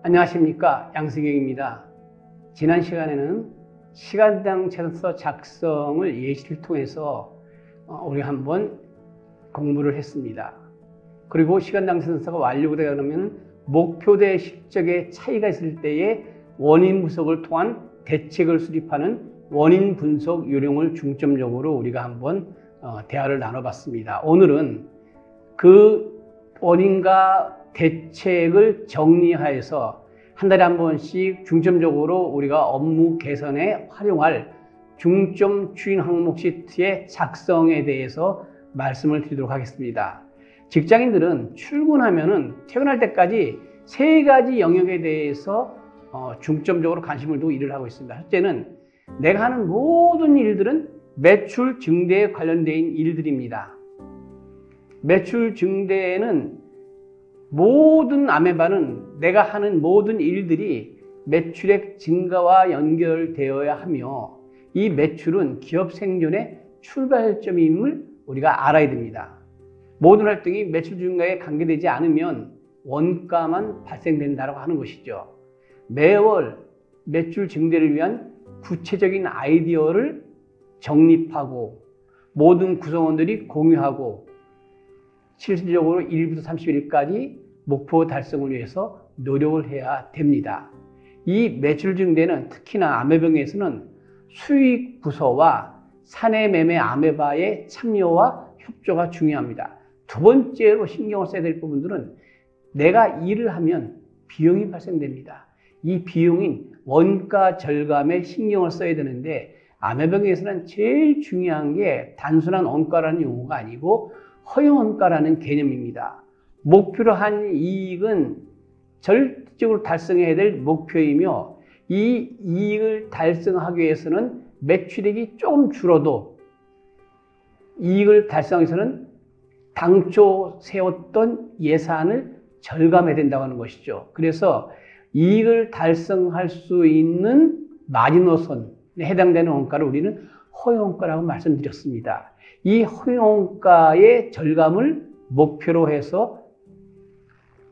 안녕하십니까, 양승경입니다. 지난 시간에는 시간당 채선서 작성을 예시를 통해서 우리가 한번 공부를 했습니다. 그리고 시간당 채선서가 완료되다 그러면 목표 대 실적의 차이가 있을 때에 원인 분석을 통한 대책을 수립하는 원인 분석 요령을 중점적으로 우리가 한번 대화를 나눠봤습니다. 오늘은 그 원인과 대책을 정리하여서 한 달에 한 번씩 중점적으로 우리가 업무 개선에 활용할 중점 추진 항목 시트의 작성에 대해서 말씀을 드리도록 하겠습니다. 직장인들은 출근하면은 퇴근할 때까지 세 가지 영역에 대해서 중점적으로 관심을 두고 일을 하고 있습니다. 첫째는 내가 하는 모든 일들은 매출 증대에 관련된 일들입니다. 매출 증대에는 모든 아메바는 내가 하는 모든 일들이 매출액 증가와 연결되어야 하며 이 매출은 기업 생존의 출발점임을 우리가 알아야 됩니다. 모든 활동이 매출 증가에 관계되지 않으면 원가만 발생된다고 하는 것이죠. 매월 매출 증대를 위한 구체적인 아이디어를 정립하고 모든 구성원들이 공유하고 실질적으로 1일부터 30일까지 목표 달성을 위해서 노력을 해야 됩니다. 이 매출 증대는 특히나 아메병에서는 수익 부서와 사내 매매 아메바의 참여와 협조가 중요합니다. 두 번째로 신경을 써야 될 부분들은 내가 일을 하면 비용이 발생됩니다. 이 비용인 원가 절감에 신경을 써야 되는데 아메병에서는 제일 중요한 게 단순한 원가라는 용어가 아니고 허용원가라는 개념입니다. 목표로 한 이익은 절대적으로 달성해야 될 목표이며 이 이익을 달성하기 위해서는 매출액이 조금 줄어도 이익을 달성하기 위해서는 당초 세웠던 예산을 절감해야 된다고 하는 것이죠. 그래서 이익을 달성할 수 있는 마지노선에 해당되는 원가를 우리는 허용원가라고 말씀드렸습니다. 이 허용원가의 절감을 목표로 해서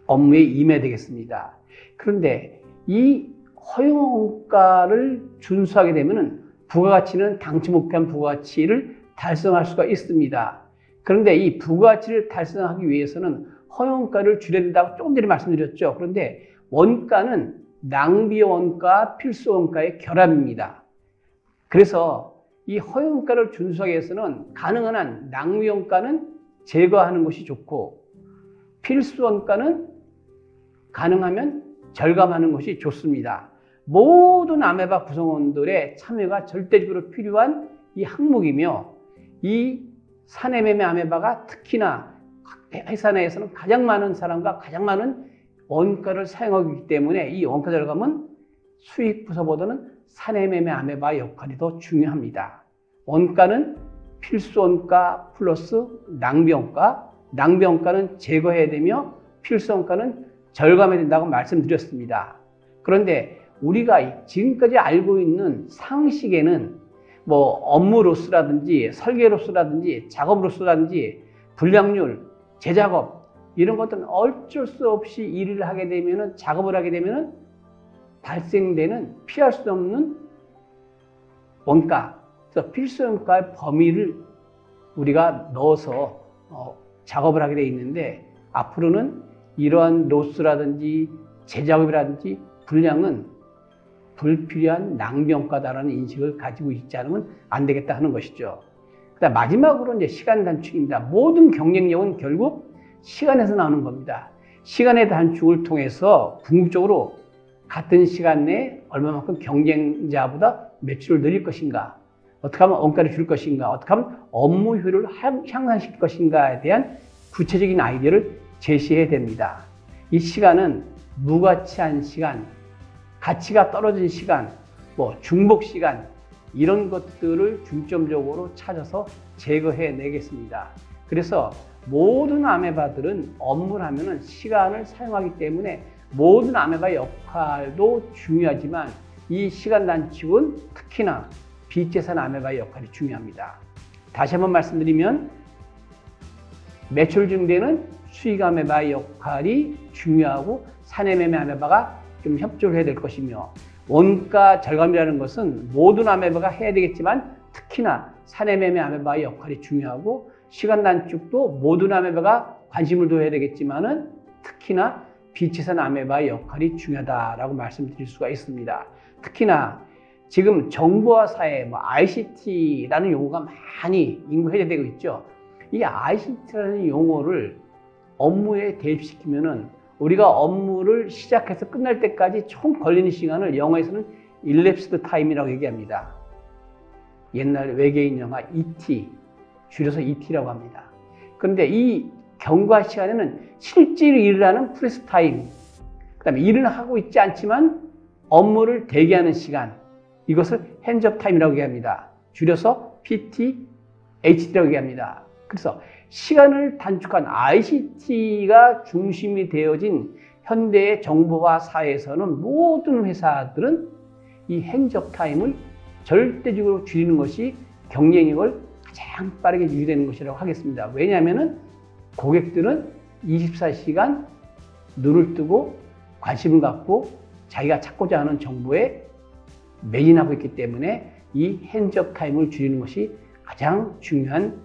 업무에 임해야 되겠습니다. 그런데 이 허용원가를 준수하게 되면 부가가치는 당초 목표한 부가가치를 달성할 수가 있습니다. 그런데 이 부가가치를 달성하기 위해서는 허용원가를 줄여야 된다고 조금 전에 말씀드렸죠. 그런데 원가는 낭비원가, 필수원가의 결합입니다. 그래서 이 허용가를 준수하기 위해서는 가능한 한 낭비원가는 제거하는 것이 좋고 필수원가는 가능하면 절감하는 것이 좋습니다. 모든 아메바 구성원들의 참여가 절대적으로 필요한 이 항목이며 이 사내매매 아메바가 특히나 회사 내에서는 가장 많은 사람과 가장 많은 원가를 사용하기 때문에 이 원가 절감은 수익 부서보다는 사내매매 아메바의 역할이 더 중요합니다. 원가는 필수원가 플러스 낭비원가, 낭비원가는 제거해야 되며 필수원가는 절감해야 된다고 말씀드렸습니다. 그런데 우리가 지금까지 알고 있는 상식에는 뭐 업무 로스라든지 설계 로스라든지 작업 로스라든지 불량률, 재작업 이런 것들은 어쩔 수 없이 일을 하게 되면 작업을 하게 되면 발생되는 피할 수 없는 원가, 그래서 필수원가의 범위를 우리가 넣어서 작업을 하게 되어 있는데 앞으로는 이러한 로스라든지 재작업이라든지 불량은 불필요한 낭비원가다라는 인식을 가지고 있지 않으면 안 되겠다 하는 것이죠. 그다음 마지막으로 이제 시간 단축입니다. 모든 경쟁력은 결국 시간에서 나오는 겁니다. 시간의 단축을 통해서 궁극적으로 같은 시간 내에 얼마만큼 경쟁자보다 매출을 늘릴 것인가, 어떻게 하면 원가를 줄 것인가, 어떻게 하면 업무 효율을 향상시킬 것인가에 대한 구체적인 아이디어를 제시해야 됩니다. 이 시간은 무가치한 시간, 가치가 떨어진 시간, 뭐 중복 시간 이런 것들을 중점적으로 찾아서 제거해 내겠습니다. 그래서 모든 아메바들은 업무를 하면은 시간을 사용하기 때문에 모든 아메바의 역할도 중요하지만 이 시간 단축은 특히나 비재산 아메바의 역할이 중요합니다. 다시 한번 말씀드리면 매출 증대는 수익 아메바의 역할이 중요하고 사내 매매 아메바가 좀 협조를 해야 될 것이며, 원가 절감이라는 것은 모든 아메바가 해야 되겠지만 특히나 사내매매 아메바의 역할이 중요하고, 시간 단축도 모든 아메바가 관심을 둬야 되겠지만은 특히나 비치산 아메바의 역할이 중요하다라고 말씀드릴 수가 있습니다. 특히나 지금 정보화 사회, ICT라는 용어가 많이 인구 회자되고 있죠. 이 ICT라는 용어를 업무에 대입시키면은 우리가 업무를 시작해서 끝날 때까지 총 걸리는 시간을 영어에서는 elapsed time이라고 얘기합니다. 옛날 외계인 영화 E.T. 줄여서 E.T.라고 합니다. 그런데 이 경과 시간에는 실제로 일을 하는 프레스 타임, 그 다음에 일을 하고 있지 않지만 업무를 대기하는 시간, 이것을 핸즈업 타임이라고 얘기합니다. 줄여서 PT, HT라고 얘기합니다. 그래서 시간을 단축한 ICT가 중심이 되어진 현대의 정보화 사회에서는 모든 회사들은 이 핸즈업 타임을 절대적으로 줄이는 것이 경쟁력을 가장 빠르게 유지되는 것이라고 하겠습니다. 왜냐하면 고객들은 24시간 눈을 뜨고 관심을 갖고 자기가 찾고자 하는 정보에 매진하고 있기 때문에 이 핸즈업 타임을 줄이는 것이 가장 중요한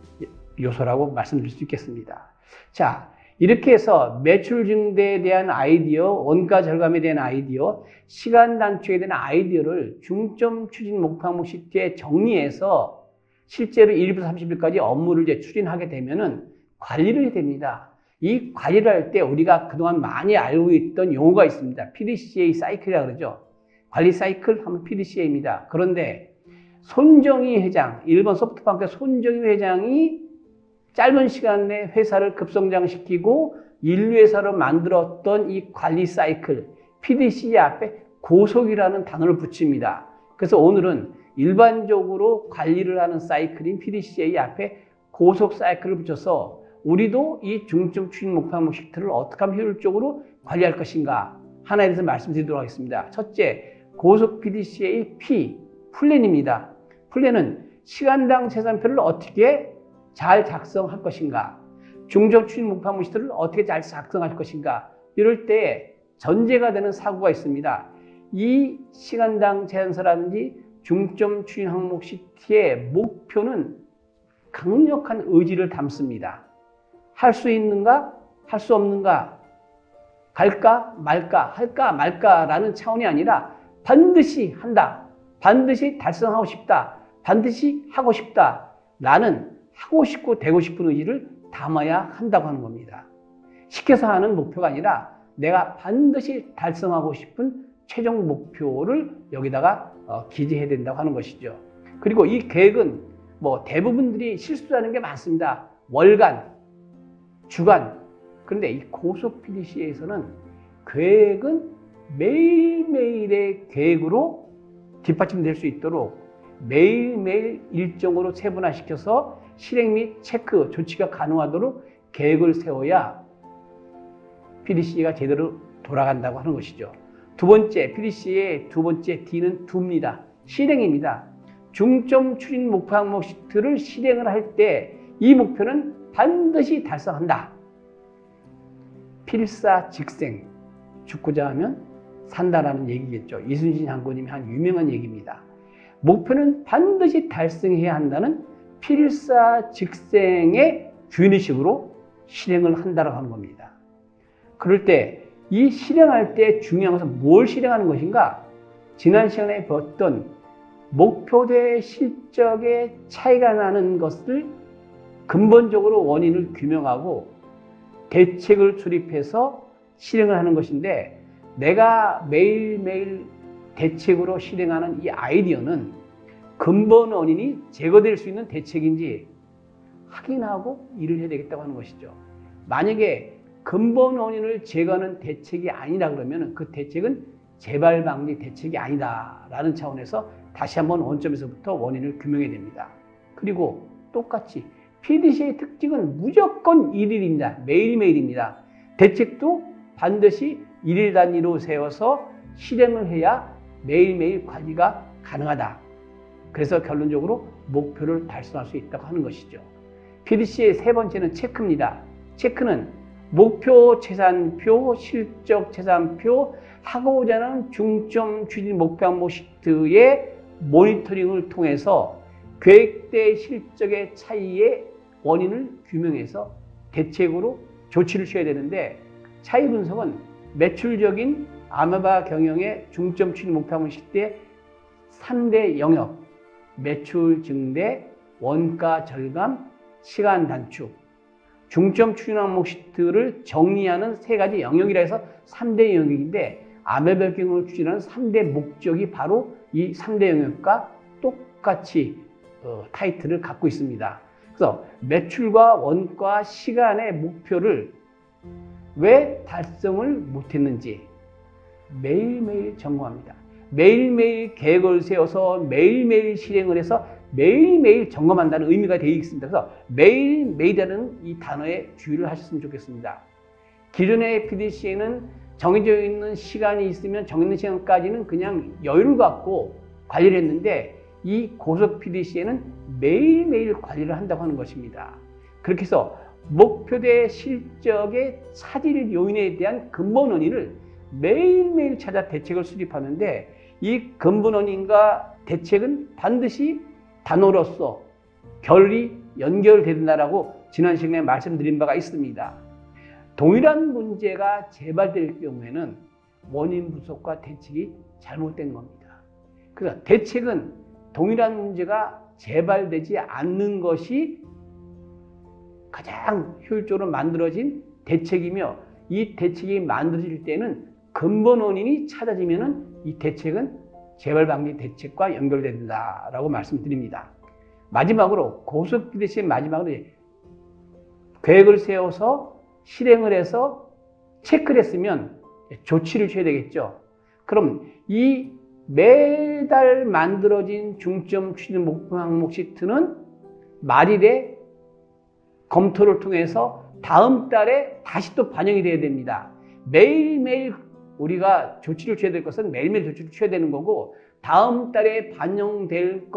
요소라고 말씀드릴 수 있겠습니다. 자, 이렇게 해서 매출 증대에 대한 아이디어, 원가 절감에 대한 아이디어, 시간 단축에 대한 아이디어를 중점 추진 목표 항목 시트에 정리해서 실제로 1일부터 30일까지 업무를 이제 추진하게 되면은 관리를 해야 됩니다. 이 관리를 할 때 우리가 그동안 많이 알고 있던 용어가 있습니다. PDCA 사이클이라고 그러죠. 관리 사이클 하면 PDCA입니다. 그런데 손정희 회장, 일본 소프트뱅크 손정희 회장이 짧은 시간 내에 회사를 급성장시키고 인류회사로 만들었던 이 관리 사이클, PDCA 앞에 고속이라는 단어를 붙입니다. 그래서 오늘은 일반적으로 관리를 하는 사이클인 PDCA 앞에 고속 사이클을 붙여서 우리도 이 중점 추진 목표 항목 시트를 어떻게 하면 효율적으로 관리할 것인가 하나에 대해서 말씀드리도록 하겠습니다. 첫째, 고속 PDCA P, 플랜입니다. 플랜은 시간당 재산표를 어떻게 잘 작성할 것인가, 중점 추진 목표 항목 시트를 어떻게 잘 작성할 것인가, 이럴 때 전제가 되는 사고가 있습니다. 이 시간당 재산서라든지 중점 추진 항목 시트의 목표는 강력한 의지를 담습니다. 할 수 있는가, 할 수 없는가, 갈까 말까, 할까 말까라는 차원이 아니라 반드시 한다, 반드시 달성하고 싶다, 반드시 하고 싶다 라는 하고 싶고 되고 싶은 의지를 담아야 한다고 하는 겁니다. 시켜서 하는 목표가 아니라 내가 반드시 달성하고 싶은 최종 목표를 여기다가 기재해야 된다고 하는 것이죠. 그리고 이 계획은 대부분들이 실수하는 게 많습니다. 월간, 주간. 그런데 이 고속 PDCA에서는 계획은 매일매일의 계획으로 뒷받침될 수 있도록 매일매일 일정으로 세분화시켜서 실행 및 체크, 조치가 가능하도록 계획을 세워야 PDCA가 제대로 돌아간다고 하는 것이죠. 두 번째, PDCA의 두 번째 D는 Do입니다. 실행입니다. 중점 추진 목표 항목 시트를 실행을 할 때 이 목표는 반드시 달성한다. 필사직생, 죽고자 하면 산다라는 얘기겠죠. 이순신 장군님이 한 유명한 얘기입니다. 목표는 반드시 달성해야 한다는 필사직생의 주인의식으로 실행을 한다고 하는 겁니다. 그럴 때 이 실행할 때 중요한 것은 뭘 실행하는 것인가? 지난 시간에 봤던 목표 대 실적의 차이가 나는 것을 근본적으로 원인을 규명하고 대책을 수립해서 실행을 하는 것인데, 내가 매일매일 대책으로 실행하는 이 아이디어는 근본 원인이 제거될 수 있는 대책인지 확인하고 일을 해야 되겠다고 하는 것이죠. 만약에 근본 원인을 제거하는 대책이 아니라 그러면 그 대책은 재발 방지 대책이 아니다라는 차원에서 다시 한번 원점에서부터 원인을 규명해야 됩니다. 그리고 똑같이 PDCA의 특징은 무조건 일일입니다. 매일매일입니다. 대책도 반드시 일일 단위로 세워서 실행을 해야 매일매일 관리가 가능하다. 그래서 결론적으로 목표를 달성할 수 있다고 하는 것이죠. PDCA의 세 번째는 체크입니다. 체크는 목표 재산표, 실적 재산표, 하고자 하는 중점 추진 목표 항목 시트의 모니터링을 통해서 계획대 실적의 차이의 원인을 규명해서 대책으로 조치를 취해야 되는데, 차이 분석은 매출적인 아메바 경영의 중점 추진 목표 항목 시트의 3대 영역, 매출 증대, 원가 절감, 시간 단축, 중점 추진 항목 시트를 정리하는 세 가지 영역이라 해서 3대 영역인데, 아메바 경영을 추진하는 3대 목적이 바로 이 3대 영역과 똑같이 타이틀을 갖고 있습니다. 그래서 매출과 원가, 시간의 목표를 왜 달성을 못했는지 매일매일 점검합니다. 매일매일 계획을 세워서 매일매일 실행을 해서 매일매일 점검한다는 의미가 되어 있습니다. 그래서 매일매일이라는 이 단어에 주의를 하셨으면 좋겠습니다. 기존의 PDCA는 정해져 있는 시간이 있으면 정해진 시간까지는 그냥 여유를 갖고 관리를 했는데, 이 고속 PDCA는 매일매일 관리를 한다고 하는 것입니다. 그렇게 해서 목표대 실적의 차질 요인에 대한 근본 원인을 매일매일 찾아 대책을 수립하는데, 이 근본 원인과 대책은 반드시 단어로서 결이 연결된다라고 지난 시간에 말씀드린 바가 있습니다. 동일한 문제가 재발될 경우에는 원인 분석과 대책이 잘못된 겁니다. 그래서 대책은 동일한 문제가 재발되지 않는 것이 가장 효율적으로 만들어진 대책이며, 이 대책이 만들어질 때는 근본 원인이 찾아지면은 이 대책은 재발 방지 대책과 연결된다라고 말씀드립니다. 마지막으로 고속 PDCA 마지막으로 계획을 세워서 실행을 해서 체크를 했으면 조치를 취해야 되겠죠. 그럼 이 매달 만들어진 중점 추진 목표 항목 시트는 말일에 검토를 통해서 다음 달에 다시 또 반영이 돼야 됩니다. 매일매일 우리가 조치를 취해야 될 것은 매일매일 조치를 취해야 되는 거고, 다음 달에 반영될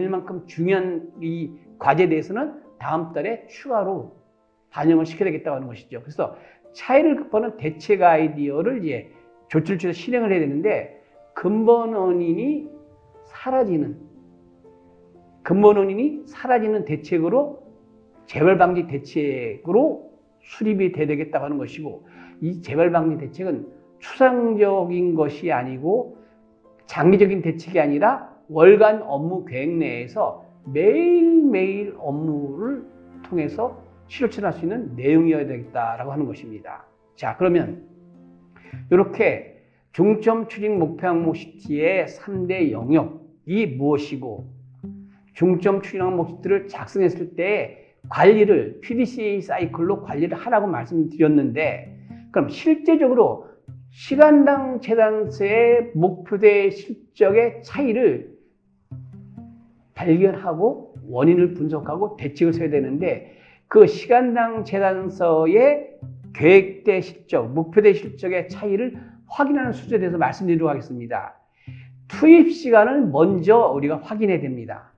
만큼 중요한 이 과제에 대해서는 다음 달에 추가로 반영을 시켜야 되겠다고 하는 것이죠. 그래서 차이를 극복하는 대책 아이디어를 이제 조치를 취해서 실행을 해야 되는데, 근본 원인이 사라지는 대책으로, 재발 방지 대책으로 수립이 돼야 되겠다고 하는 것이고, 이 재발 방지 대책은 추상적인 것이 아니고 장기적인 대책이 아니라 월간 업무 계획 내에서 매일매일 업무를 통해서 실천할 수 있는 내용이어야 되겠다라고 하는 것입니다. 자, 그러면 이렇게 중점 추진 목표 항목 시트의 3대 영역이 무엇이고, 중점 추진 항목 시트를 작성했을 때 관리를 PDCA 사이클로 관리를 하라고 말씀드렸는데, 그럼 실제적으로 시간당 재단서의 목표대 실적의 차이를 발견하고 원인을 분석하고 대책을 세워야 되는데, 그 시간당 재단서의 계획대 실적, 목표대 실적의 차이를 확인하는 수준에 대해서 말씀드리도록 하겠습니다. 투입 시간을 먼저 우리가 확인해야 됩니다.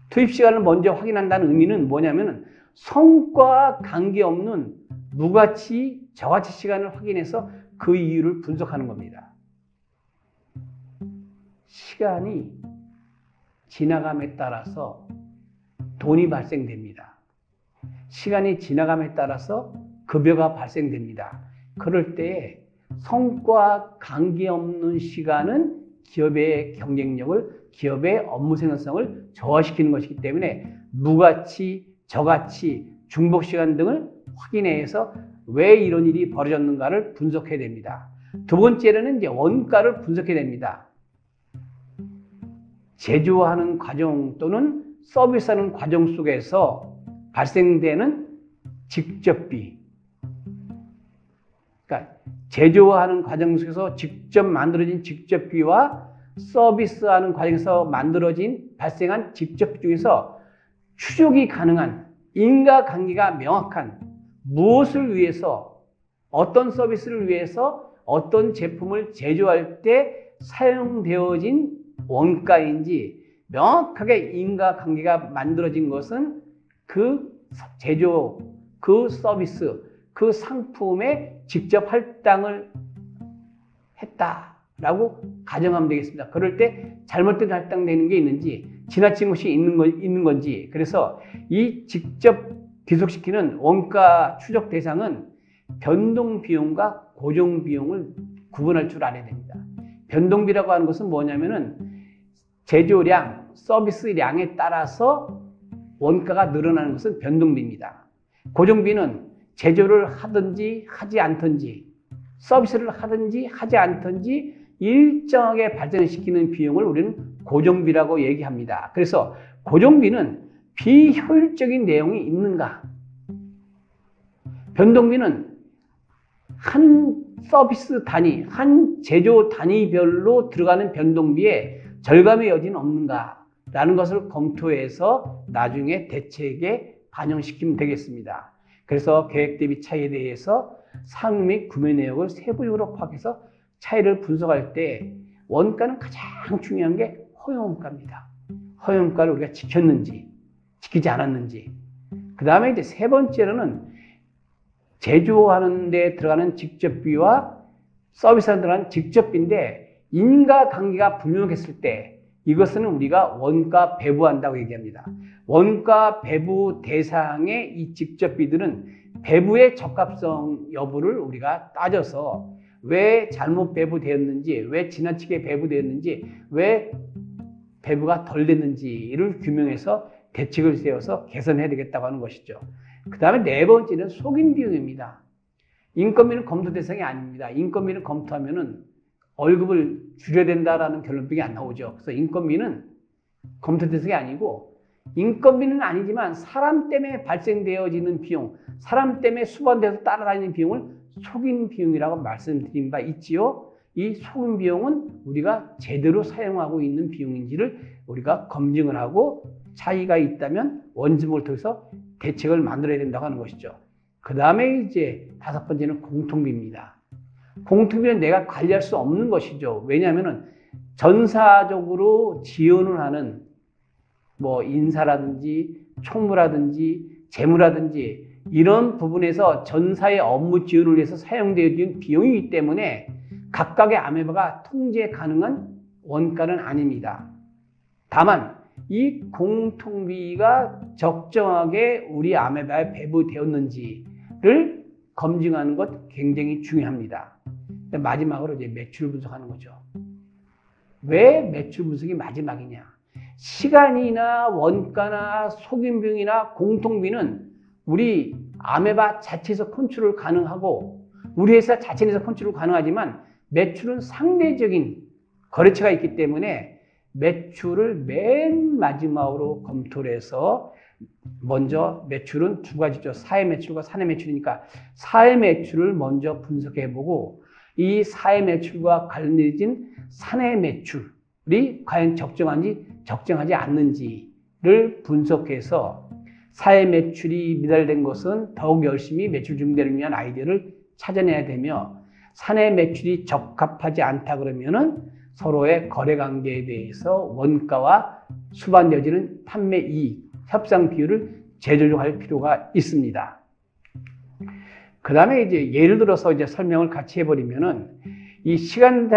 투입 시간을 먼저 확인한다는 의미는 뭐냐면, 성과와 관계없는 무가치, 저가치 시간을 확인해서 그 이유를 분석하는 겁니다. 시간이 지나감에 따라서 돈이 발생됩니다. 시간이 지나감에 따라서 급여가 발생됩니다. 그럴 때 성과와 관계없는 시간은 기업의 경쟁력을, 기업의 업무 생산성을 저하시키는 것이기 때문에 무가치, 저가치, 중복 시간 등을 확인해서 왜 이런 일이 벌어졌는가를 분석해야 됩니다. 두 번째로는 이제 원가를 분석해야 됩니다. 제조하는 과정 또는 서비스하는 과정 속에서 발생되는 직접비, 그러니까 제조하는 과정 속에서 직접 만들어진 직접비와 서비스하는 과정에서 발생한 직접비 중에서 추적이 가능한 인과관계가 명확한, 무엇을 위해서, 어떤 서비스를 위해서 어떤 제품을 제조할 때 사용되어진 원가인지 명확하게 인과관계가 만들어진 것은 그 제조, 그 서비스, 그 상품에 직접 할당을 했다라고 가정하면 되겠습니다. 그럴 때 잘못된 할당되는 게 있는지 지나친 것이 있는 건지, 그래서 이 직접 귀속시키는 원가 추적 대상은 변동 비용과 고정 비용을 구분할 줄 알아야 됩니다. 변동비라고 하는 것은 뭐냐면은 제조량, 서비스량에 따라서 원가가 늘어나는 것은 변동비입니다. 고정비는 제조를 하든지 하지 않든지 서비스를 하든지 하지 않든지 일정하게 발생시키는 비용을 우리는 고정비라고 얘기합니다. 그래서 고정비는 비효율적인 내용이 있는가? 변동비는 한 서비스 단위, 한 제조 단위별로 들어가는 변동비에 절감의 여지는 없는가? 라는 것을 검토해서 나중에 대책에 반영시키면 되겠습니다. 그래서 계획 대비 차이에 대해서 상품 및 구매 내역을 세부적으로 파악해서 차이를 분석할 때 원가는 가장 중요한 게 허용원가입니다. 허용원가를 우리가 지켰는지 지키지 않았는지. 그 다음에 이제 세 번째로는 제조하는 데 들어가는 직접비와 서비스에 들어가는 직접비인데 인과관계가 불명했을 때 이것은 우리가 원가 배부한다고 얘기합니다. 원가 배부 대상의 이 직접비들은 배부의 적합성 여부를 우리가 따져서 왜 잘못 배부되었는지, 왜 지나치게 배부되었는지, 왜 배부가 덜 됐는지를 규명해서 대책을 세워서 개선해야 되겠다고 하는 것이죠. 그 다음에 네 번째는 속인 비용입니다. 인건비는 검토 대상이 아닙니다. 인건비를 검토하면은 월급을 줄여야 된다라는 결론밖에 안 나오죠. 그래서 인건비는 검토 대상이 아니고, 인건비는 아니지만 사람 때문에 발생되어지는 비용, 사람 때문에 수반돼서 따라다니는 비용을 속인 비용이라고 말씀드린 바 있지요. 이 속인 비용은 우리가 제대로 사용하고 있는 비용인지를 우리가 검증을 하고 차이가 있다면 원점을 통해서 대책을 만들어야 된다고 하는 것이죠. 그 다음에 이제 다섯 번째는 공통비입니다. 공통비는 내가 관리할 수 없는 것이죠. 왜냐하면 전사적으로 지원을 하는 뭐 인사라든지 총무라든지 재무라든지 이런 부분에서 전사의 업무 지원을 위해서 사용되어진 비용이기 때문에 각각의 아메바가 통제 가능한 원가는 아닙니다. 다만 이 공통비가 적정하게 우리 아메바에 배부되었는지를 검증하는 것 굉장히 중요합니다. 마지막으로 이제 매출 분석하는 거죠. 왜 매출 분석이 마지막이냐? 시간이나 원가나 속인비용이나 공통비는 우리 아메바 자체에서 컨트롤 가능하고 우리 회사 자체에서 컨트롤 가능하지만 매출은 상대적인 거래처가 있기 때문에 매출을 맨 마지막으로 검토를 해서 먼저 매출은 두 가지죠. 사회 매출과 사내 매출이니까 사회 매출을 먼저 분석해보고 이 사회 매출과 관련된 사내 매출이 과연 적정한지 적정하지 않는지를 분석해서 사회 매출이 미달된 것은 더욱 열심히 매출 증대를 위한 아이디어를 찾아내야 되며 사내 매출이 적합하지 않다 그러면은 서로의 거래 관계에 대해서 원가와 수반되어지는 판매 이익, 협상 비율을 재조정할 필요가 있습니다. 그 다음에 이제 예를 들어서 이제 설명을 같이 해버리면은 이 시간제산서의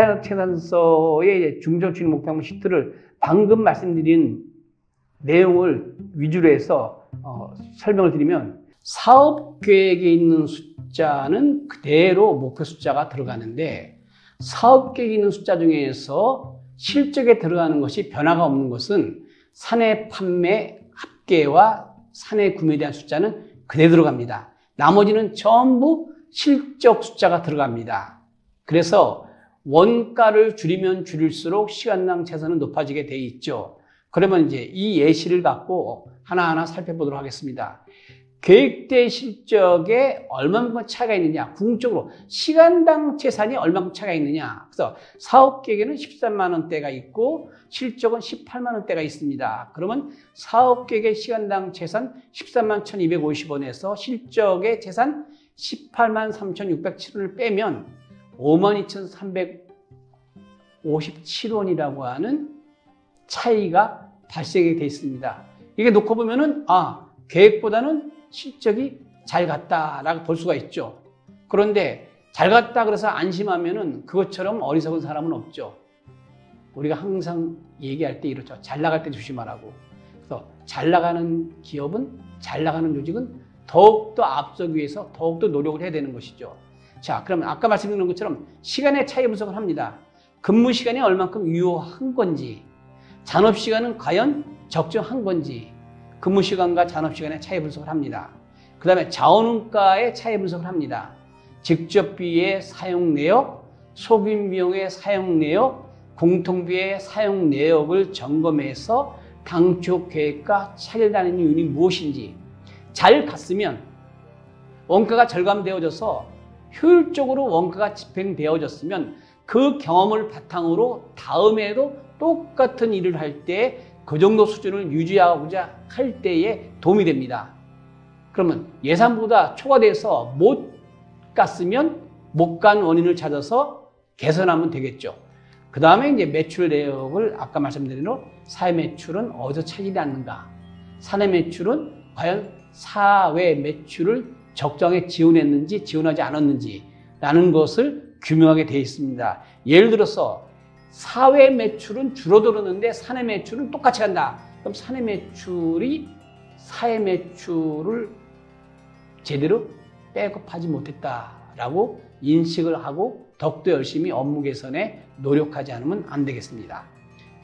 중점적인 목표 시트를 방금 말씀드린 내용을 위주로 해서 설명을 드리면 사업 계획에 있는 숫자는 그대로 목표 숫자가 들어가는데 사업 계획에 있는 숫자 중에서 실적에 들어가는 것이 변화가 없는 것은 사내 판매 합계와 사내 구매에 대한 숫자는 그대로 들어갑니다. 나머지는 전부 실적 숫자가 들어갑니다. 그래서 원가를 줄이면 줄일수록 시간당 채선은 높아지게 돼 있죠. 그러면 이제 이 예시를 갖고 하나하나 살펴보도록 하겠습니다. 계획대 실적에 얼마만큼 차이가 있느냐, 궁극적으로 시간당 채산이 얼마만큼 차이가 있느냐. 그래서 사업 계획에는 13만 원대가 있고 실적은 18만 원대가 있습니다. 그러면 사업 계획의 시간당 채산 13만 1,250원에서 실적의 채산 18만 3,607원을 빼면 52,357원이라고 하는 차이가 발생이 되어 있습니다. 이게 놓고 보면은 계획보다는 실적이 잘 갔다라고 볼 수가 있죠. 그런데 잘 갔다 그래서 안심하면은 그것처럼 어리석은 사람은 없죠. 우리가 항상 얘기할 때 이렇죠. 잘 나갈 때 조심하라고. 그래서 잘 나가는 기업은, 잘 나가는 조직은 더욱더 앞서기 위해서 더욱더 노력을 해야 되는 것이죠. 자, 그러면 아까 말씀드린 것처럼 시간의 차이 분석을 합니다. 근무 시간이 얼만큼 유효한 건지, 잔업 시간은 과연 적정한 건지, 근무 시간과 잔업 시간의 차이 분석을 합니다. 그 다음에 자원원가의 차이 분석을 합니다. 직접비의 사용 내역, 소금 비용의 사용 내역, 공통비의 사용 내역을 점검해서 당초 계획과 차이나는 요인이 무엇인지, 잘 갔으면 원가가 절감되어져서 효율적으로 원가가 집행되어졌으면 그 경험을 바탕으로 다음에도 똑같은 일을 할 때 그 정도 수준을 유지하고자 할 때에 도움이 됩니다. 그러면 예산보다 초과돼서 못 갔으면 못 간 원인을 찾아서 개선하면 되겠죠. 그 다음에 이제 매출 내역을 아까 말씀드린 대로 사회 매출은 어디서 차지하지 않는가, 사내 매출은 과연 사외 매출을 적정하게 지원했는지 지원하지 않았는지 라는 것을 규명하게 되어 있습니다. 예를 들어서 사외 매출은 줄어들었는데 사내 매출은 똑같이 간다. 그럼 사내 매출이 사회 매출을 제대로 백업하지 못했다라고 인식을 하고 더욱더 열심히 업무 개선에 노력하지 않으면 안 되겠습니다.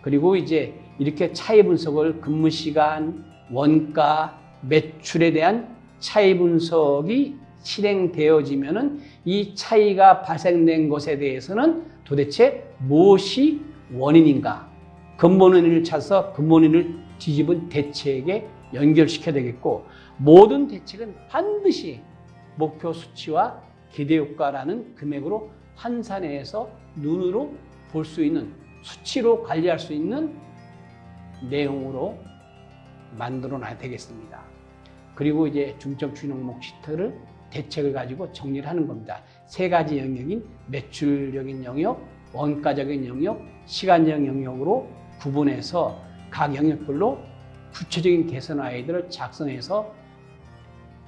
그리고 이제 이렇게 차이 분석을 근무 시간, 원가, 매출에 대한 차이 분석이 실행되어지면은 이 차이가 발생된 것에 대해서는 도대체 무엇이 원인인가? 근본 원인을 찾아서 근본 원인을 뒤집은 대책에 연결시켜야 되겠고, 모든 대책은 반드시 목표 수치와 기대 효과라는 금액으로 환산해서 눈으로 볼 수 있는, 수치로 관리할 수 있는 내용으로 만들어 놔야 되겠습니다. 그리고 이제 중점 추진 항목 시트를 대책을 가지고 정리를 하는 겁니다. 세 가지 영역인 매출적인 영역, 원가적인 영역, 시간적 영역으로 구분해서 각 영역별로 구체적인 개선 아이디어를 작성해서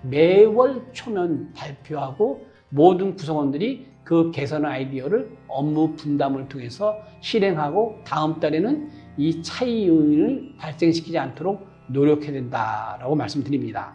매월 초면 발표하고 모든 구성원들이 그 개선 아이디어를 업무 분담을 통해서 실행하고 다음 달에는 이 차이 요인을 발생시키지 않도록 노력해야 된다라고 말씀드립니다.